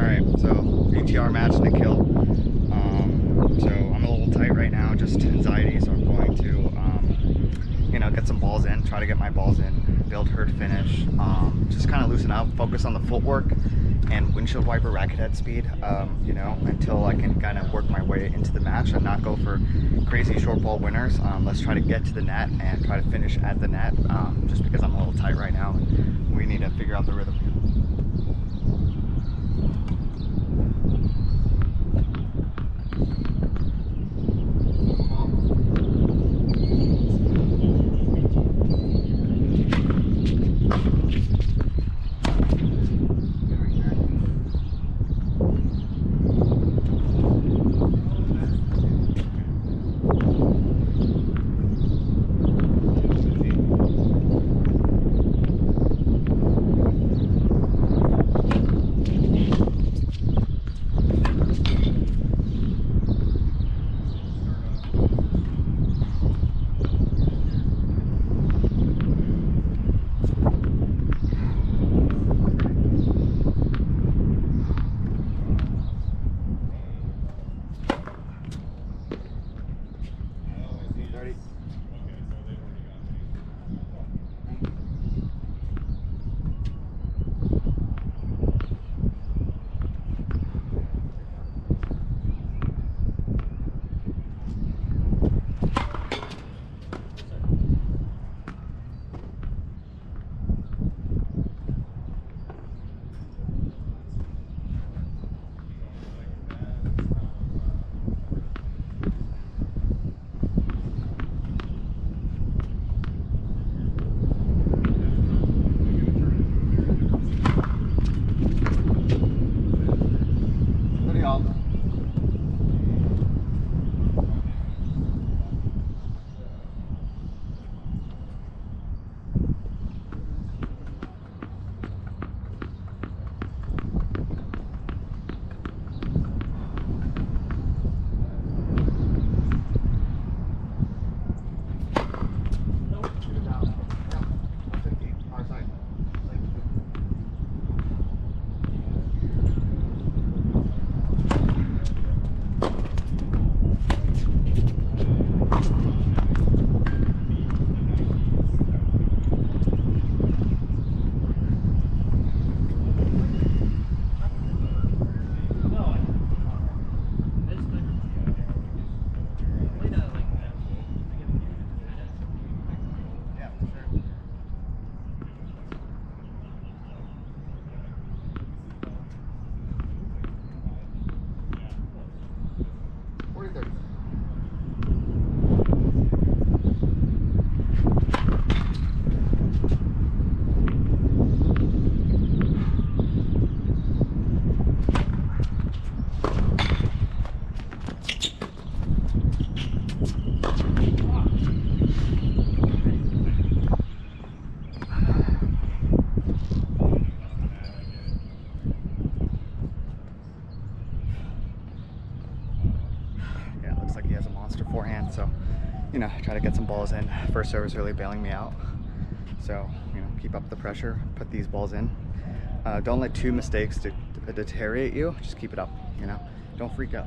Alright, so UTR match, Nikhil. So I'm a little tight right now, just anxiety, so I'm going to, get some balls in, try to get my balls in, build herd finish, just kind of loosen up, focus on the footwork and windshield wiper racket head speed, until I can kind of work my way into the match and not go for crazy short ball winners. Let's try to get to the net and try to finish at the net, just because I'm a little tight right now and we need to figure out the rhythm. Like he has a monster forehand, so try to get some balls in. First serve is really bailing me out, so keep up the pressure, put these balls in. Don't let two mistakes deteriorate you. Just keep it up. Don't freak out.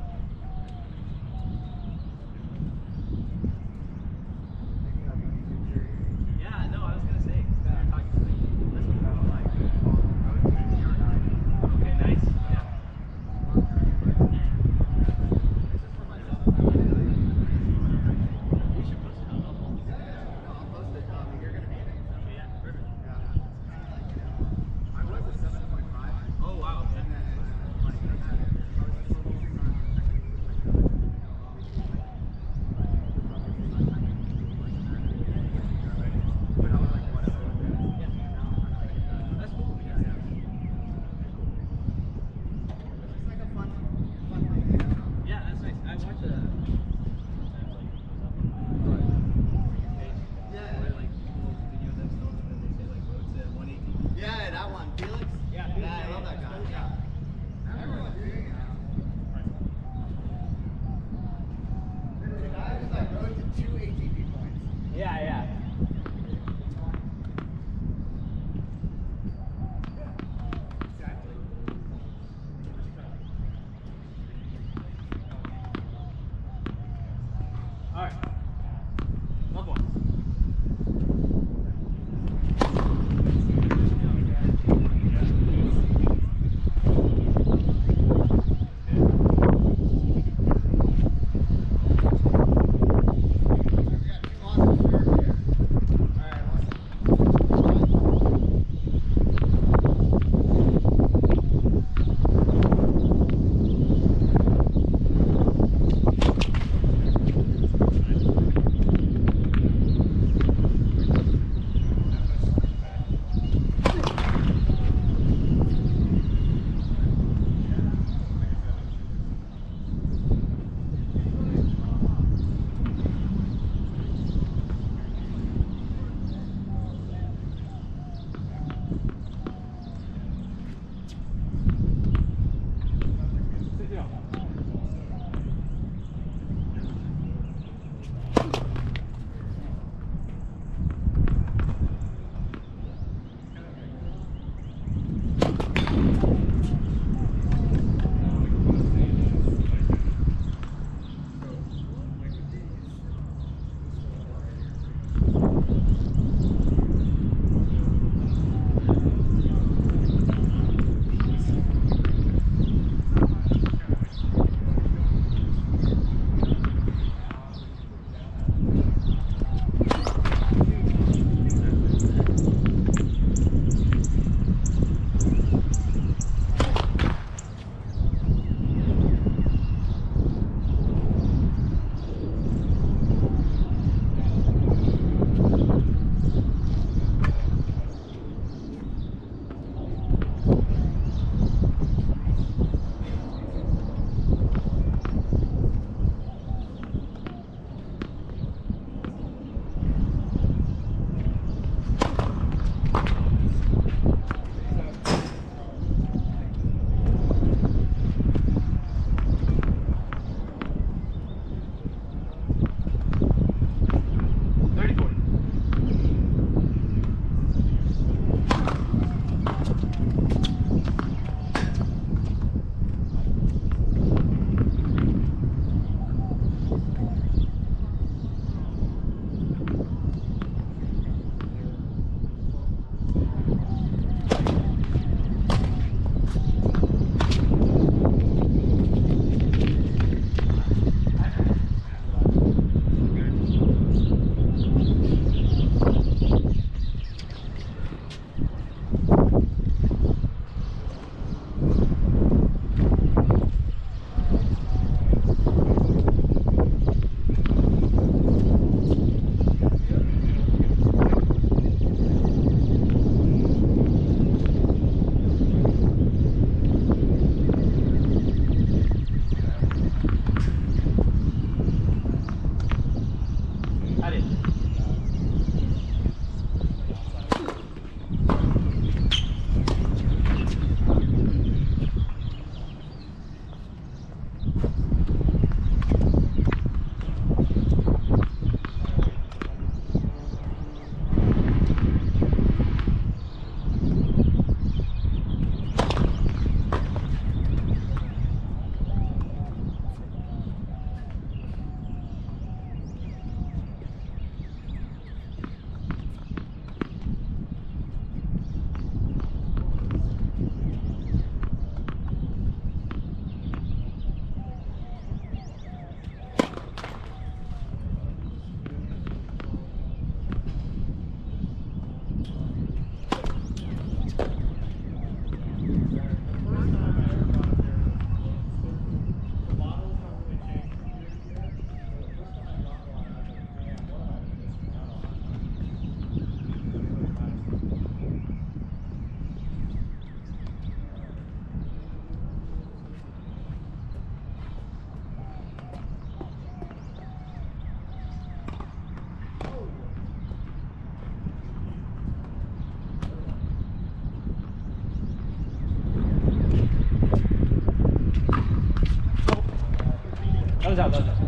下，等等。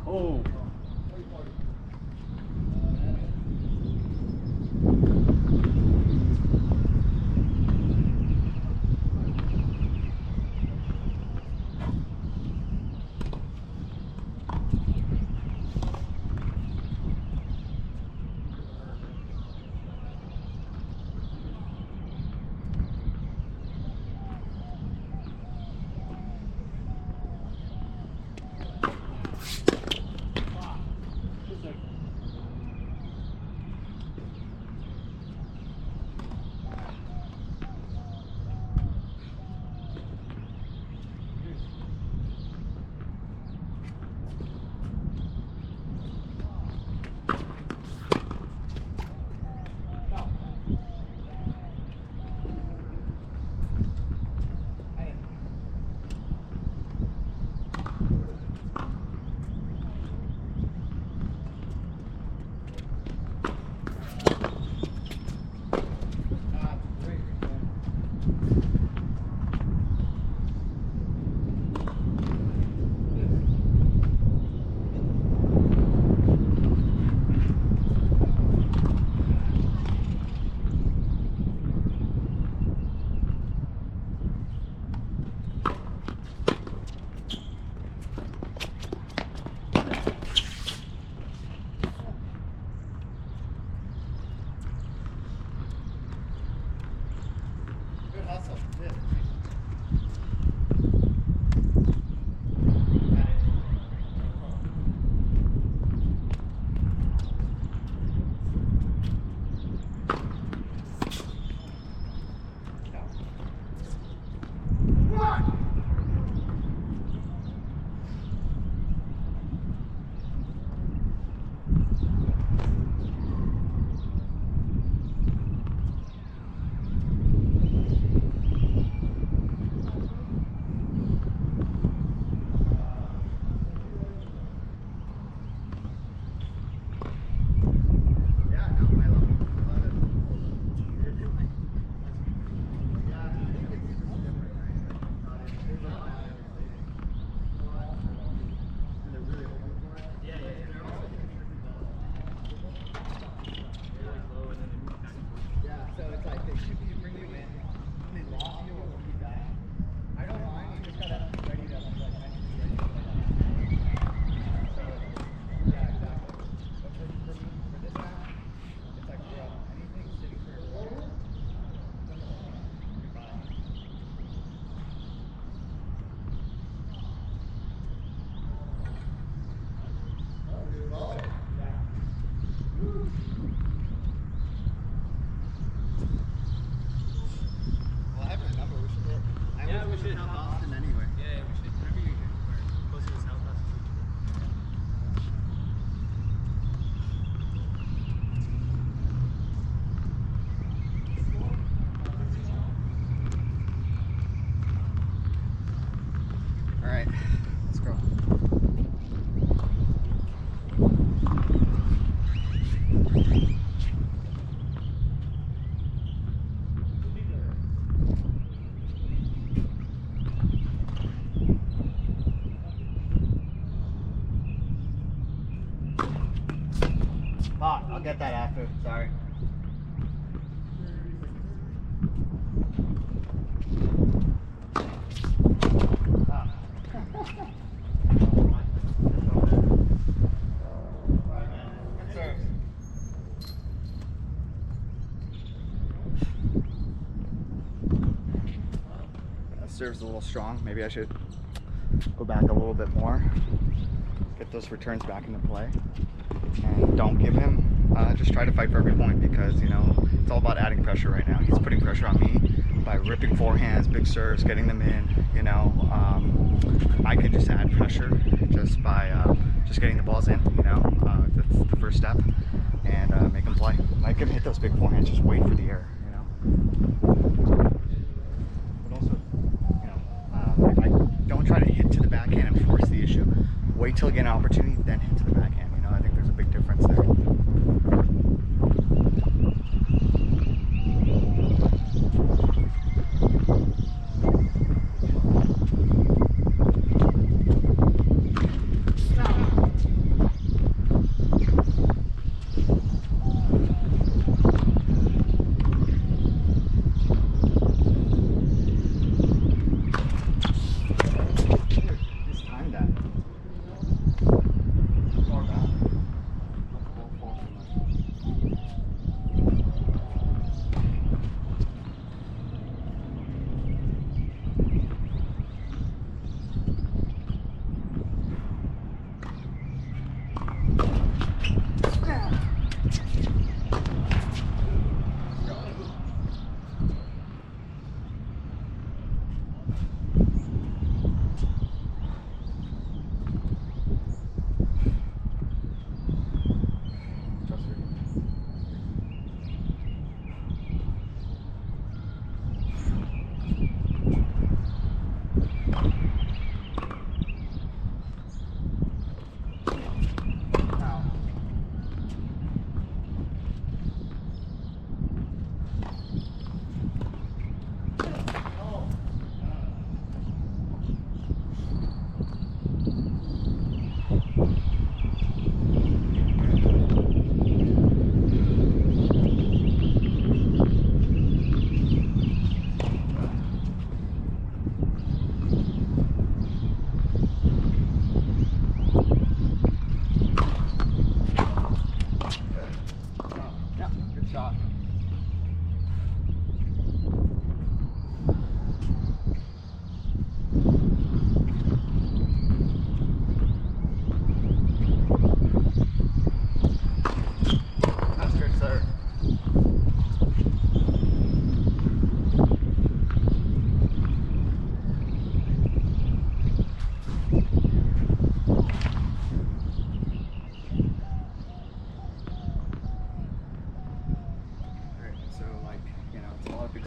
Oh. get that after. Sorry. Serves a little strong. Maybe I should go back a little bit more, get those returns back into play, and don't give him, just try to fight for every point, because you know it's all about adding pressure right now. He's putting pressure on me by ripping forehands, big serves, getting them in. You know, I can just add pressure just by just getting the balls in. You know, that's the first step, and make him play. Like him hit those big forehands, just wait for the error. You know. Don't try to hit to the backhand and force the issue. Wait till you get an opportunity, then hit to the backhand. You know, I think there's a big difference there.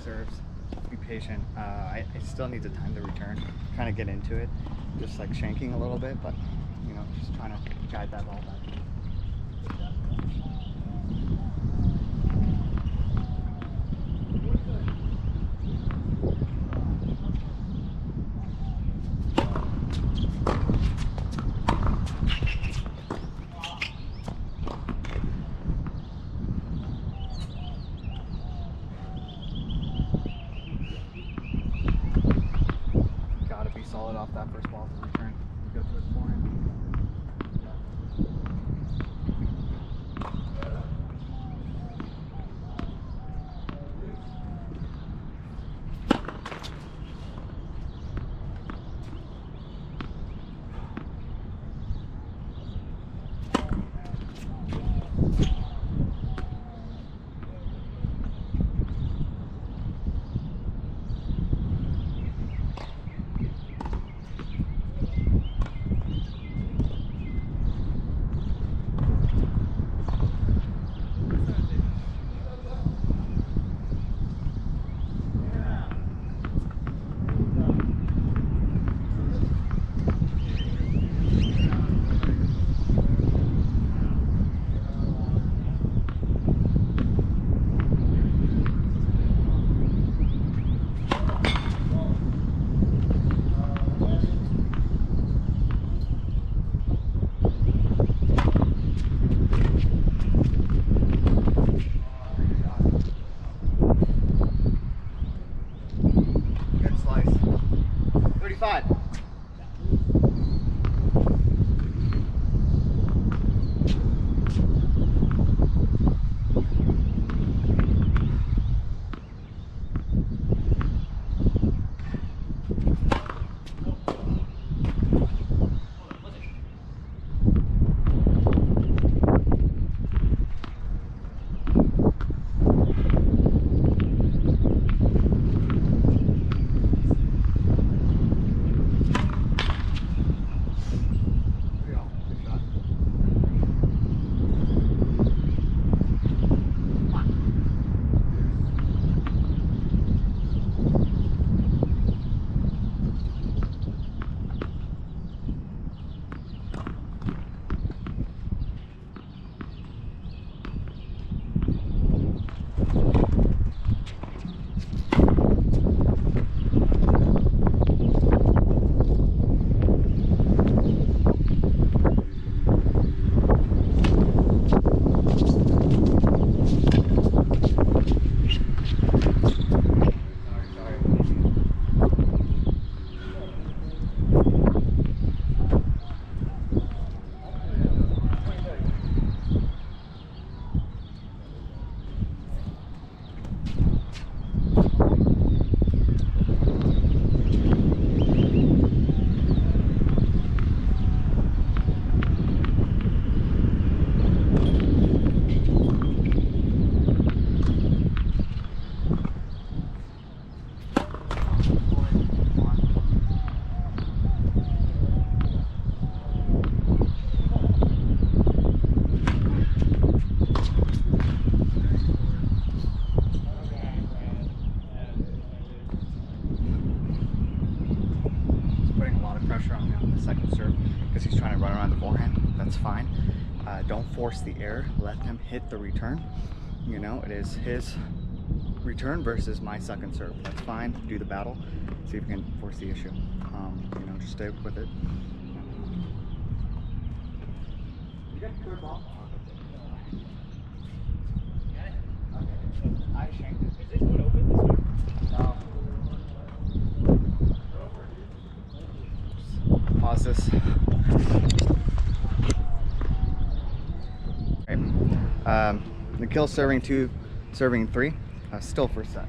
Serves, be patient. I still need to time the return, trying to get into it, just like shanking a little bit, but you know, just trying to guide that ball back. Solid off that first ball to return. Go to his forehand. 5. Pressure on the second serve because he's trying to run around the forehand. That's fine. Don't force the air. Let him hit the return. You know, it is his return versus my second serve. That's fine. Do the battle. See if we can force the issue. You know, just stay with it. You got the third ball? I shanked it. Is this one open? This one? No. Pause this. Right. Nikhil serving 2, serving 3. Still first set.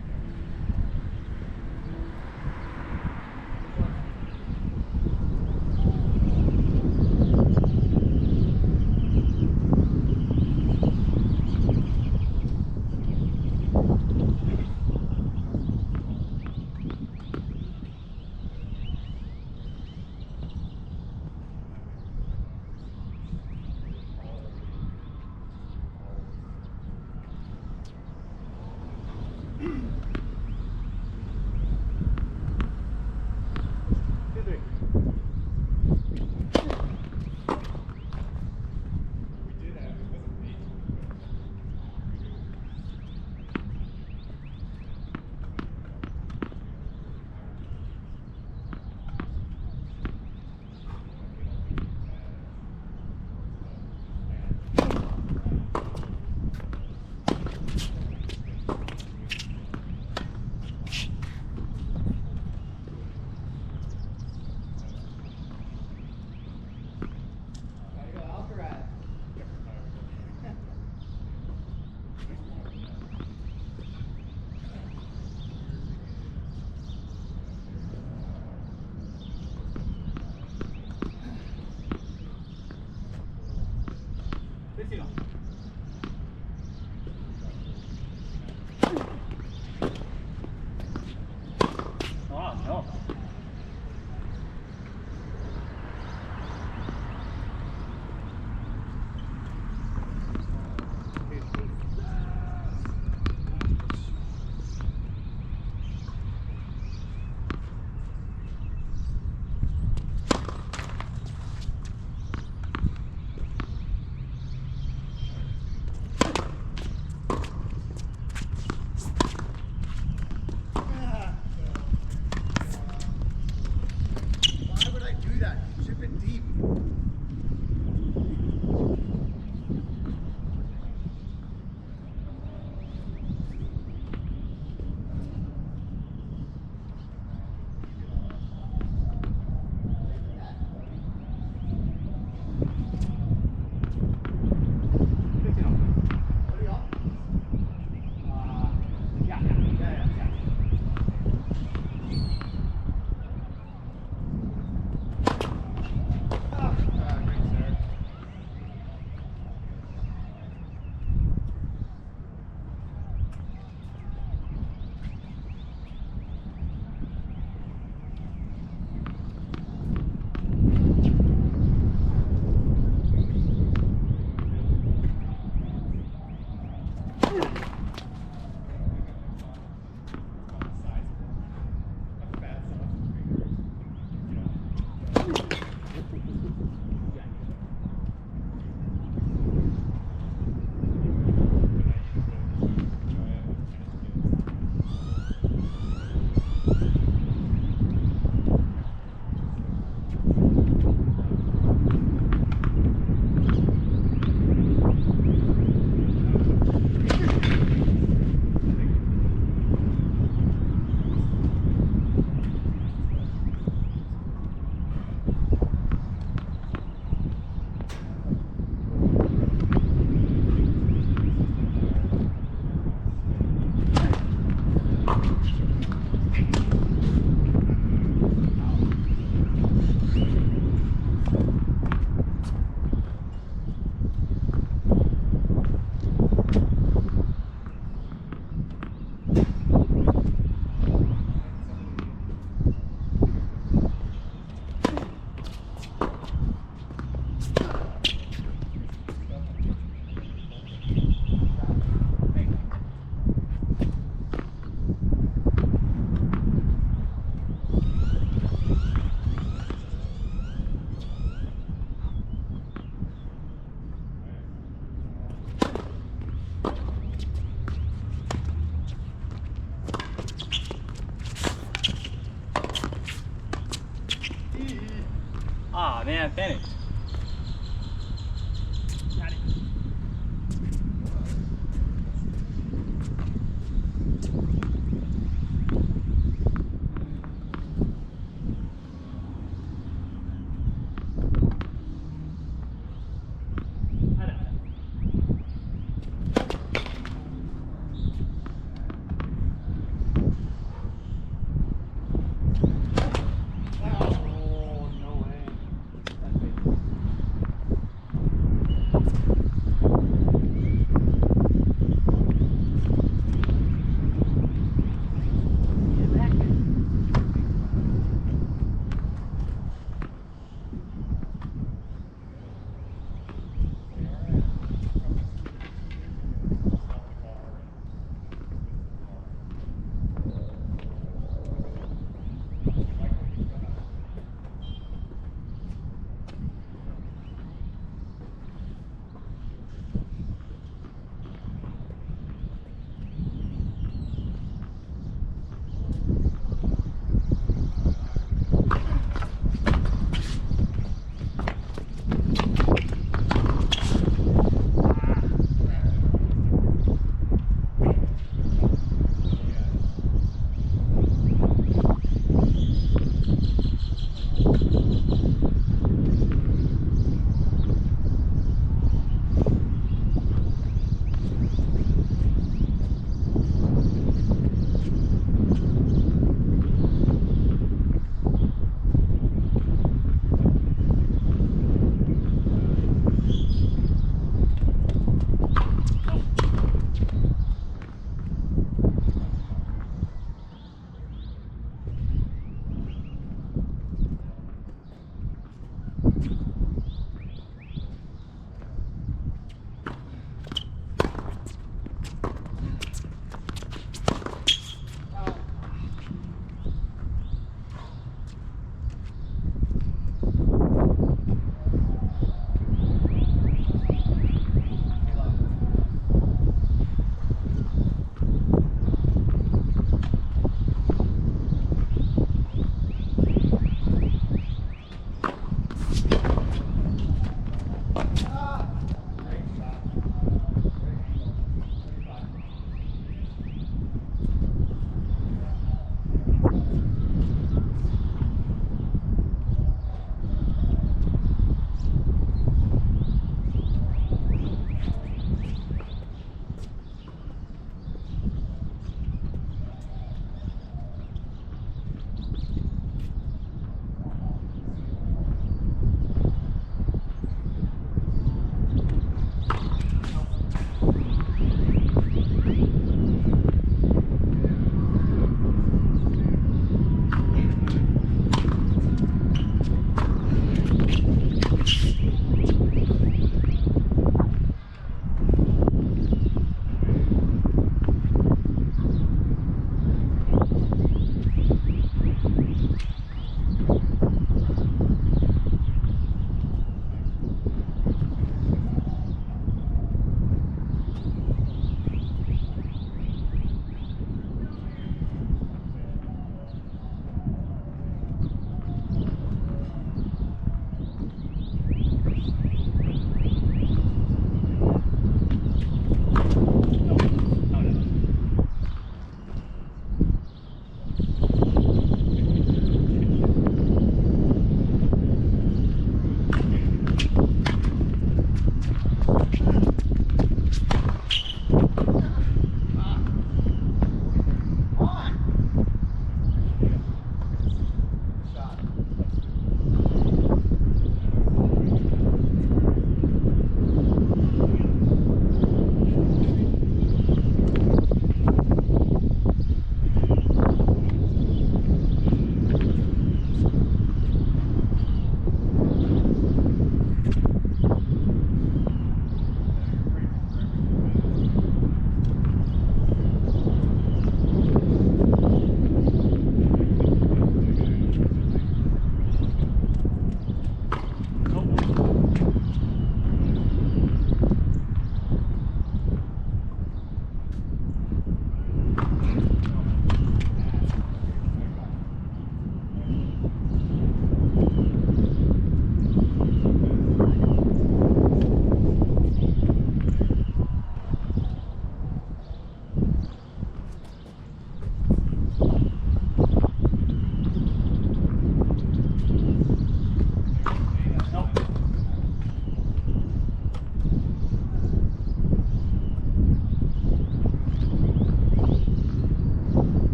Ah, man, finished. Oh, no way.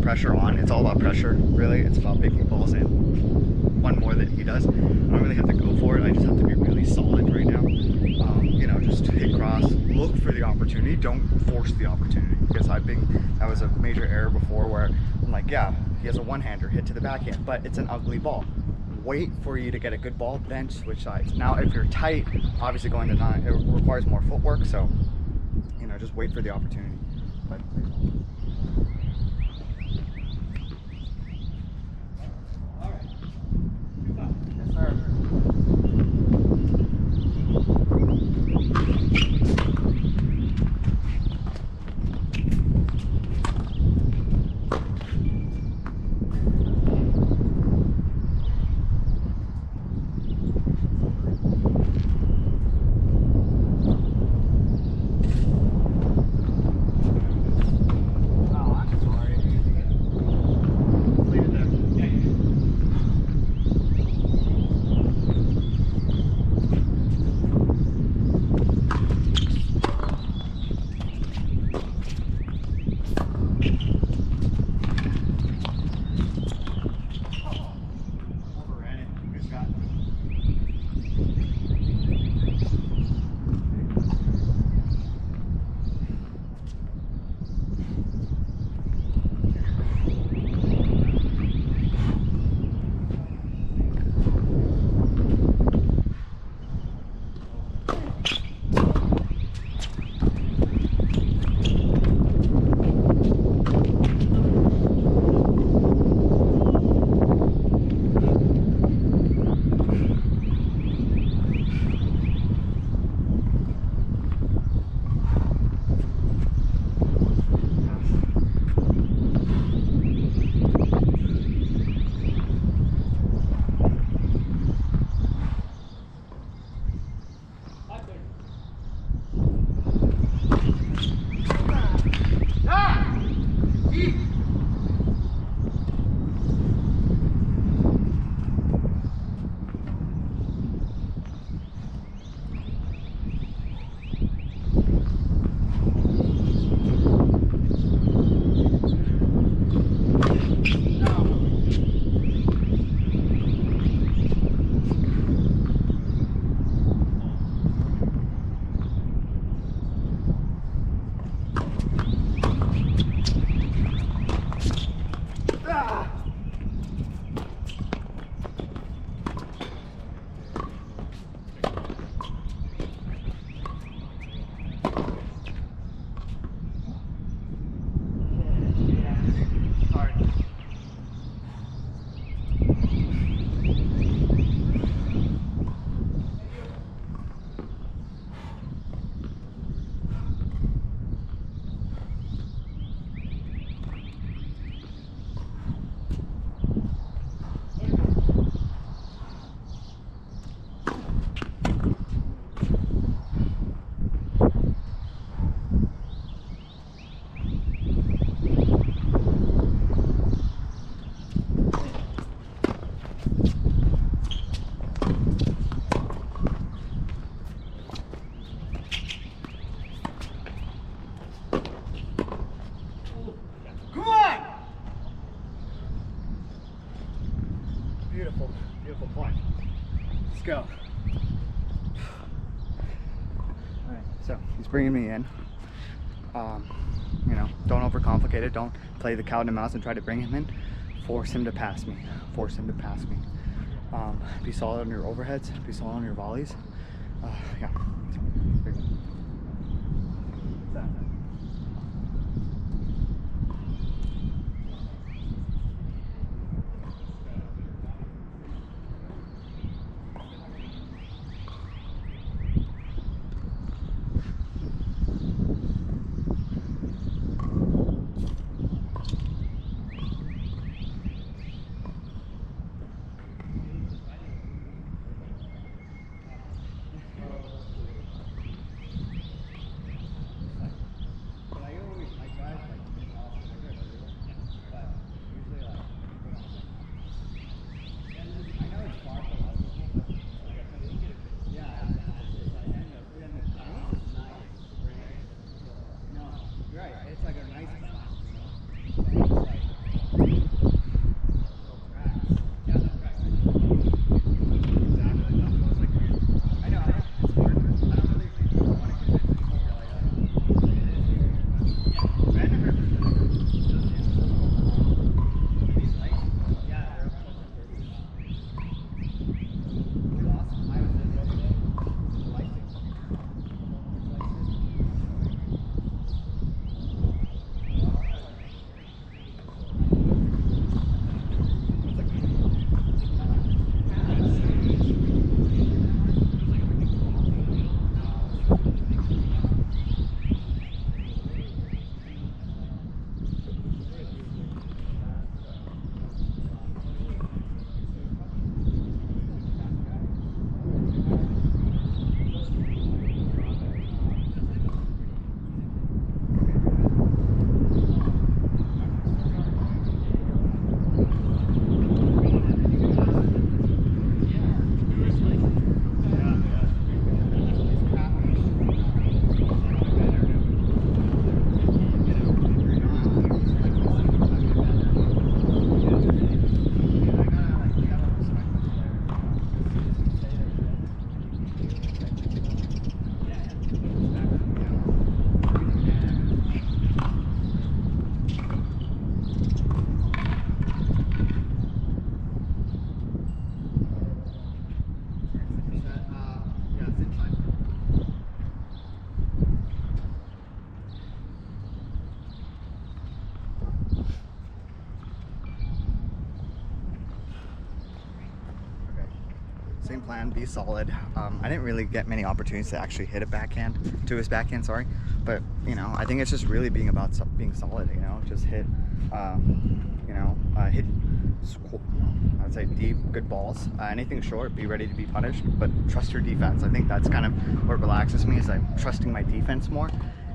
pressure on. It's all about pressure, really. It's about making balls in one more than he does. I don't really have to go for it. I just have to be really solid right now. You know, just hit cross, look for the opportunity. Don't force the opportunity, because that was a major error before where I'm like, yeah, he has a one-hander, hit to the backhand, but it's an ugly ball. Wait for you to get a good ball, then switch sides. Now, if you're tight, obviously going to 9, it requires more footwork, so, you know, just wait for the opportunity. But, all right. Yes, sir. Beautiful, beautiful point. Let's go. All right, so he's bringing me in. You know, don't overcomplicate it. Don't play the cat and mouse and try to bring him in. Force him to pass me. Force him to pass me. Be solid on your overheads. Be solid on your volleys. Yeah. Right, it's like a nice spot, you know? It's like, Same plan, be solid. I didn't really get many opportunities to actually hit a backhand, to his backhand, sorry. But, you know, I think it's just really being about being solid, you know, just hit, hit, I'd say deep, good balls. Anything short, be ready to be punished, but trust your defense. I think that's kind of what relaxes me, is I'm trusting my defense more,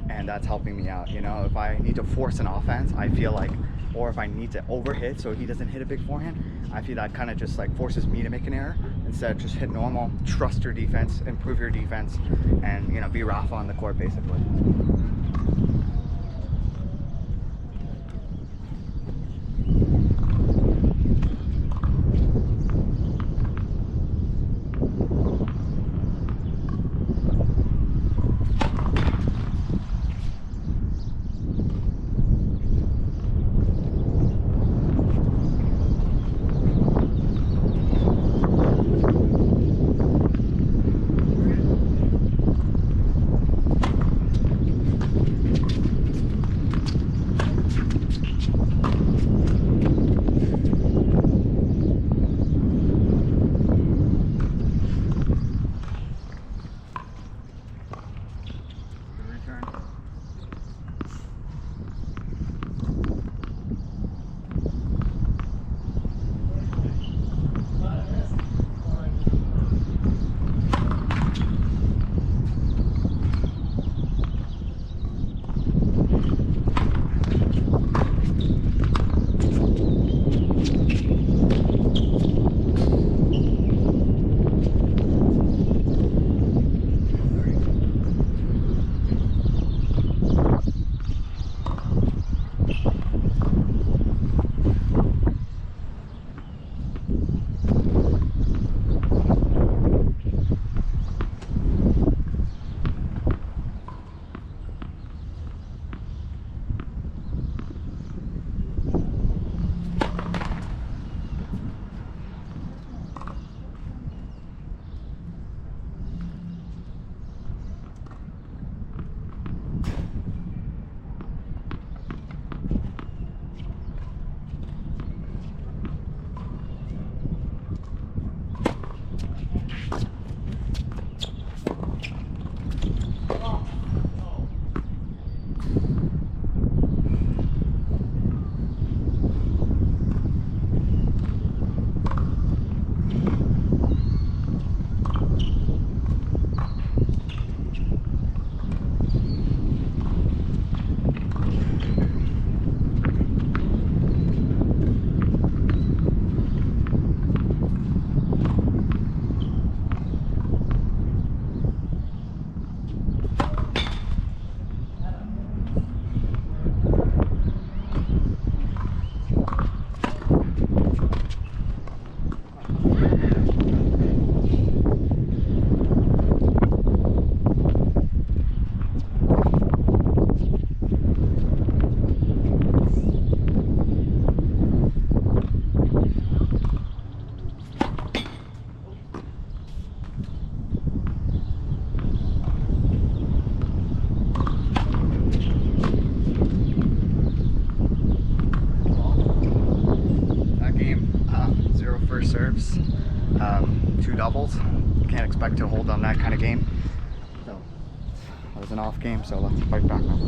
and that's helping me out. You know, if I need to force an offense, I feel like, or if I need to overhit so he doesn't hit a big forehand, I feel that kind of just like forces me to make an error. Instead, just hit normal, trust your defense, improve your defense, and, you know, be Rafa on the court basically. Serves, 2 doubles. Can't expect to hold on that kind of game. So that was an off game, so let's fight back now.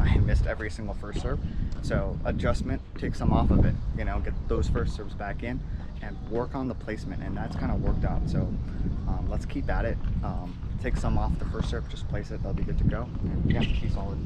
I missed every single first serve. So adjustment, take some off of it, you know, get those first serves back in and work on the placement, and that's kind of worked out. So let's keep at it. Take some off the first serve, just place it, they'll be good to go. And yeah, be solid.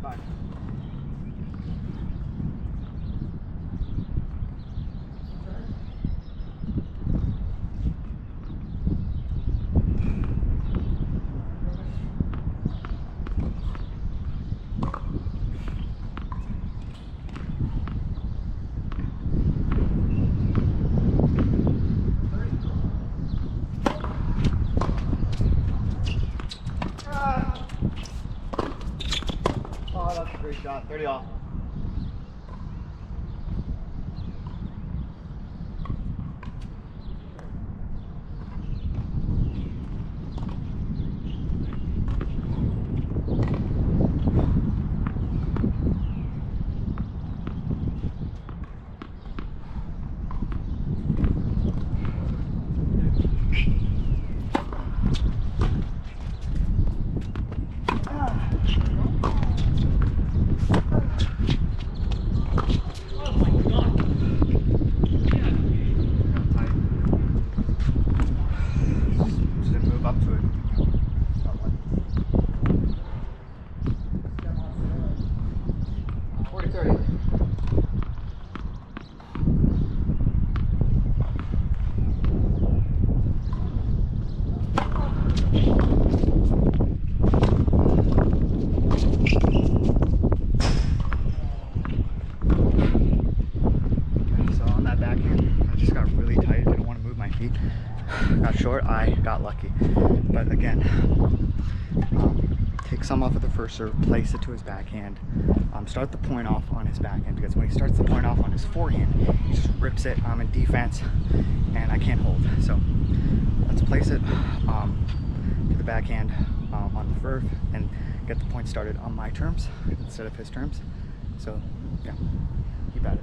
45. Oh, that's a great shot. 30 off. Up to it. Not one. 40-30. So on that backhand, I just got really tight. I didn't want to move my feet. Got short, I got lucky. But again, take some off of the first serve, place it to his backhand, start the point off on his backhand, because when he starts the point off on his forehand, he just rips it. I'm in defense and I can't hold. So let's place it to the backhand on the verve and get the point started on my terms instead of his terms. So yeah, keep at it.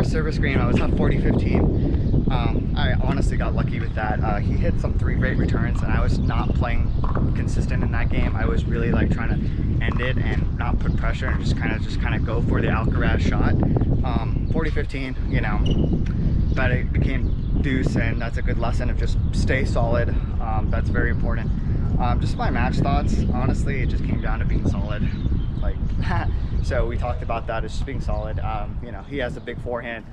Service screen. I was up 40-15. I honestly got lucky with that. He hit some 3 great returns, and I was not playing consistent in that game. I was really like trying to end it and not put pressure and just kind of go for the Alcaraz shot. 40-15, you know, but it became deuce, and that's a good lesson of just stay solid. That's very important. Just my match thoughts. Honestly, it just came down to being solid. Like. So we talked about that as just being solid. You know, he has a big forehand.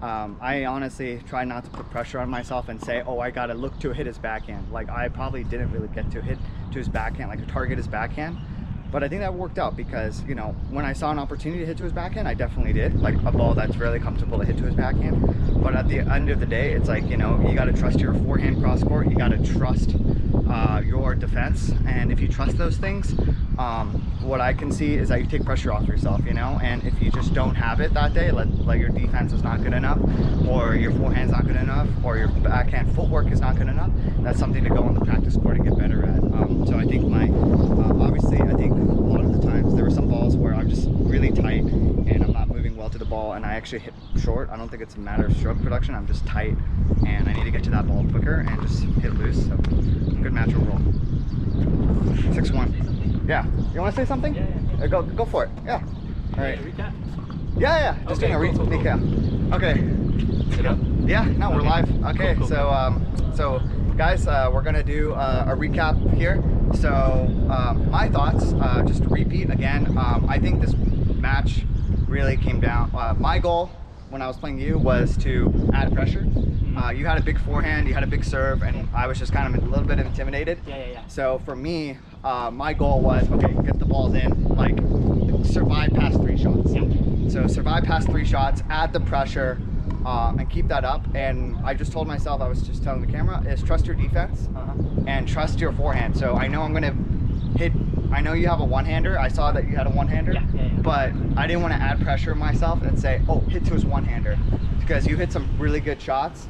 I honestly try not to put pressure on myself and say, oh, I gotta look to hit his backhand. Like, I probably didn't really get to hit to his backhand, like to target his backhand. But I think that worked out because, you know, when I saw an opportunity to hit to his backhand, I definitely did. Like a ball that's really comfortable to hit to his backhand. But at the end of the day, it's like, you know, you gotta trust your forehand cross court. You gotta trust your defense. And if you trust those things, what I can see is that you take pressure off yourself, you know, and if you just don't have it that day, like your defense is not good enough, or your forehand's not good enough, or your backhand footwork is not good enough, that's something to go on the practice court and get better at. So I think obviously, I think a lot of the times there were some balls where I'm just really tight and I'm not moving well to the ball, and I actually hit short. I don't think it's a matter of stroke production. I'm just tight and I need to get to that ball quicker and just hit loose. So good match overall. 6-1. Yeah. You want to say something? Yeah. Go for it. Yeah. All right. Recap? Yeah. Just doing a recap. Okay. Yeah. No, we're live. Okay. Cool. So guys, we're gonna do a recap here. So my thoughts. Just to repeat again. I think this match really came down. My goal when I was playing you was to add pressure. You had a big forehand, you had a big serve, and I was just kind of a little bit intimidated. Yeah. So for me, my goal was, okay, get the balls in, like survive past 3 shots. Yeah. So survive past 3 shots, add the pressure, and keep that up. And I just told myself, I was just telling the camera, is trust your defense and trust your forehand. So I know I'm gonna hit, I know you have a one-hander. I saw that you had a one-hander, Yeah. but I didn't want to add pressure on myself and say, oh, hit to his one-hander, because you hit some really good shots.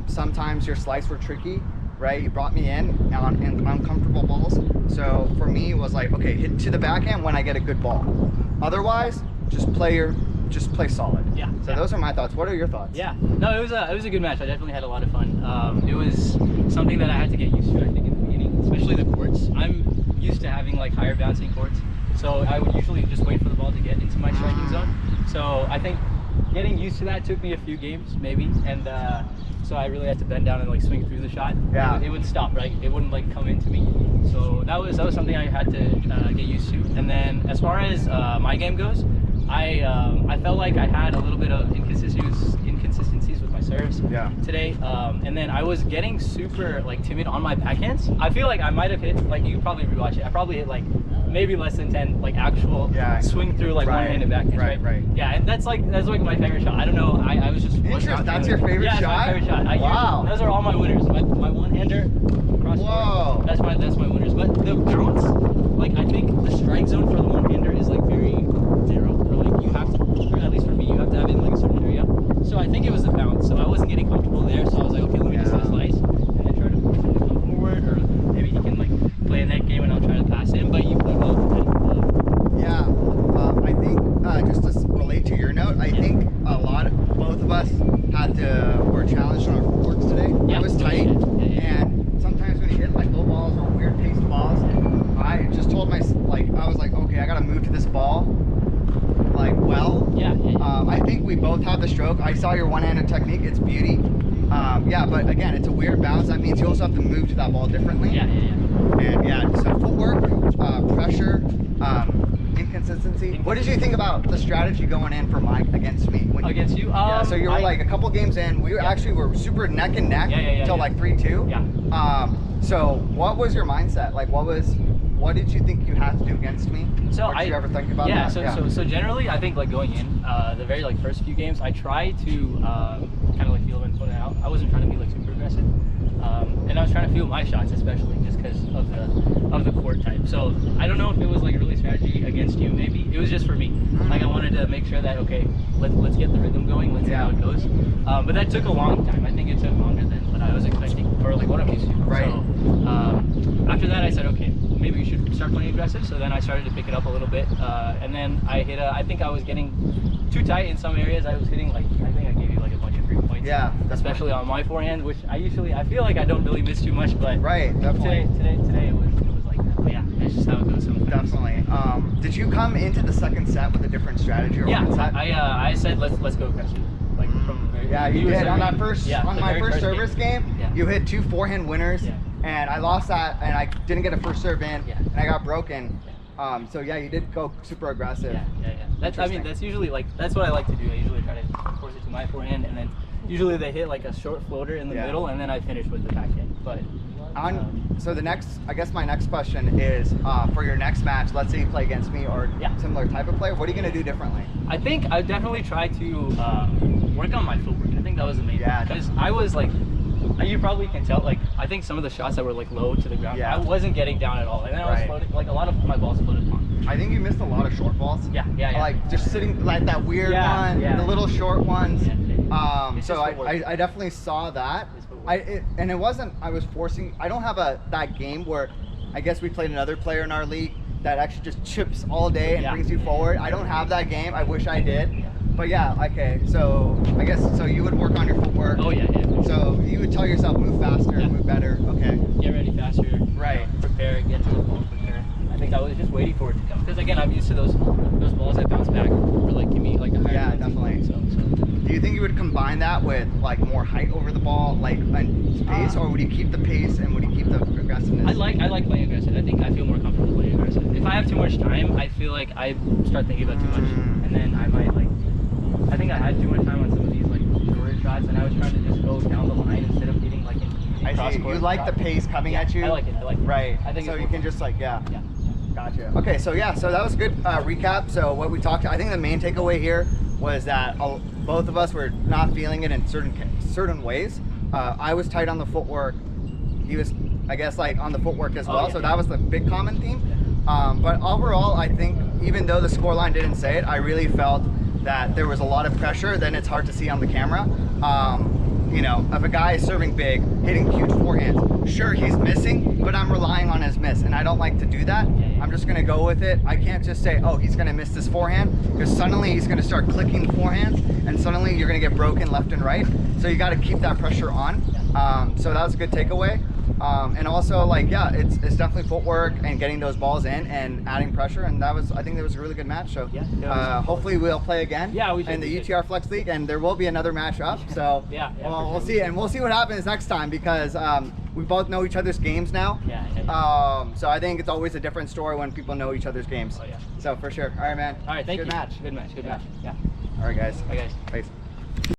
Sometimes your slice were tricky, right? You brought me in on uncomfortable balls. So for me, it was like, okay, hit to the backhand when I get a good ball. Otherwise, just play solid. Yeah. So those are my thoughts. What are your thoughts? Yeah. No, it was a good match. I definitely had a lot of fun. It was something that I had to get used to, I think, in the beginning, especially the courts. I'm used to having like higher bouncing courts, so I would usually just wait for the ball to get into my striking zone. So I think getting used to that took me a few games, maybe, and so I really had to bend down and like swing through the shot. Yeah. It would stop, right? It wouldn't like come into me. So that was something I had to get used to. And then as far as my game goes, I felt like I had a little bit of inconsistencies with my serves. shots today, and then I was getting super like timid on my backhands. I feel like I might have hit, like, you probably rewatch it, I probably hit like maybe less than 10 like actual swing through like one-handed backhands, right? Yeah, and that's like my favorite shot. I don't know, I was just interesting. That's your favorite shot? Yeah, that's my favorite shot. Wow. Those are all my winners. My one-hander cross court, that's my winners. But the bounce, like, I think the strike zone for the one-hander is like very narrow, or like you have to, or at least for me, you have to have it in like a certain area. So I think it was the bounce. So I wasn't getting comfortable there. So I was like, okay, let me just hit a slice and then try to force him to come forward, or maybe he can like play a net game and I'll try to pass him. But you both did. Yeah, I think just to relate to your note, I think both of us were challenged on our footworks today. Yeah, it was tight, and sometimes when you hit like low balls or weird paced balls, I just told I was like, okay, I gotta move to this ball, like, I think we both have the stroke. I saw your one-handed technique, it's beauty. But again, it's a weird bounce. That means you also have to move to that ball differently. And so footwork, pressure, inconsistency. What did you think about the strategy going in for Mike against me? Against you? So you were like a couple games in. We actually were super neck and neck until like 3-2. So what was your mindset? Like, what did you think you had to do against me? So did you ever think about that? So generally, I think like going in the very like first few games, I try to kind of like feel them and put it out. I wasn't trying to be like super aggressive, and I was trying to feel my shots, especially just because of the court type. So I don't know if it was like a really strategy against you. Maybe it was just for me. Like, I wanted to make sure that, okay, let's get the rhythm going. Let's see how it goes. But that took a long time. I think it took longer than what I was expecting, or like what I'm used to. Right. So after that, I said, okay, maybe we should start playing aggressive. So then I started to pick it up a little bit, and then I hit I think I was getting too tight in some areas. I was hitting like, I think I gave you like a bunch of 3 points. Yeah, especially on my forehand, which I feel like I don't really miss too much, but definitely. Today it was like that. But yeah, that's just how it goes sometimes. Definitely. Did you come into the second set with a different strategy? Or I said let's go aggressive. Like from very, you did on that first on my first service game. You hit 2 forehand winners, and I lost that, and I didn't get a first serve in, and I got broken. So yeah, you did go super aggressive. That's usually like, that's what I like to do. I usually try to force it to my forehand, and then usually they hit like a short floater in the middle, and then I finish with the backhand. But so I guess my next question is, for your next match, let's say you play against me or similar type of player, what are you going to do differently? I think I definitely try to work on my footwork. I think that was the main thing, because I was like, you probably can tell, like, I think some of the shots that were like low to the ground, I wasn't getting down at all, and then I was floating, like a lot of my balls floated on. I think you missed a lot of short balls. Like just sitting like that weird one, the little short ones. So I definitely saw that. And it wasn't, I was forcing, I don't have that game where, I guess we played another player in our league that actually just chips all day and brings you forward. I don't have that game. I wish I did. But yeah, okay, so I guess, so you would work on your footwork. So you would tell yourself, move faster, move better, okay. Get ready faster. Prepare, get to the ball quicker. I think I was just waiting for it to come. Because again, I'm used to those balls that bounce back, or like give me like a higher definitely. So. Do you think you would combine that with like more height over the ball, like and pace, or would you keep the pace and would you keep the aggressiveness? I like playing aggressive. I think I feel more comfortable playing aggressive. If I have too much time, I feel like I start thinking about too much, and then I might like. I think I had too much time on some of these like shorter shots, and I was trying to just go down the line instead of hitting like in cross court. You like the pace coming at you? I like it. Right. I think so you can just like Gotcha. Okay, so so that was a good recap. So what we talked, I think the main takeaway here was that both of us were not feeling it in certain ways. I was tight on the footwork. He was, I guess, like on the footwork as well. So that was the big common theme. But overall, I think even though the scoreline didn't say it, I really felt that there was a lot of pressure. Then it's hard to see on the camera. You know, if a guy is serving big, hitting huge forehands, sure, he's missing, but I'm relying on his miss, and I don't like to do that. I'm just gonna go with it. I can't just say, oh, he's gonna miss this forehand, because suddenly he's gonna start clicking the forehands, and suddenly you're gonna get broken left and right. So you gotta keep that pressure on. So that was a good takeaway. And also, like, it's definitely footwork and getting those balls in and adding pressure, and I think that was a really good match. So hopefully we'll play again in the UTR Flex League, and there will be another match up. So we'll see, and we'll see what happens next time, because we both know each other's games now. So I think it's always a different story when people know each other's games. So for sure. All right, man. All right, thank you. Good match. Good match. Yeah. All right, guys. Bye, guys. Thanks.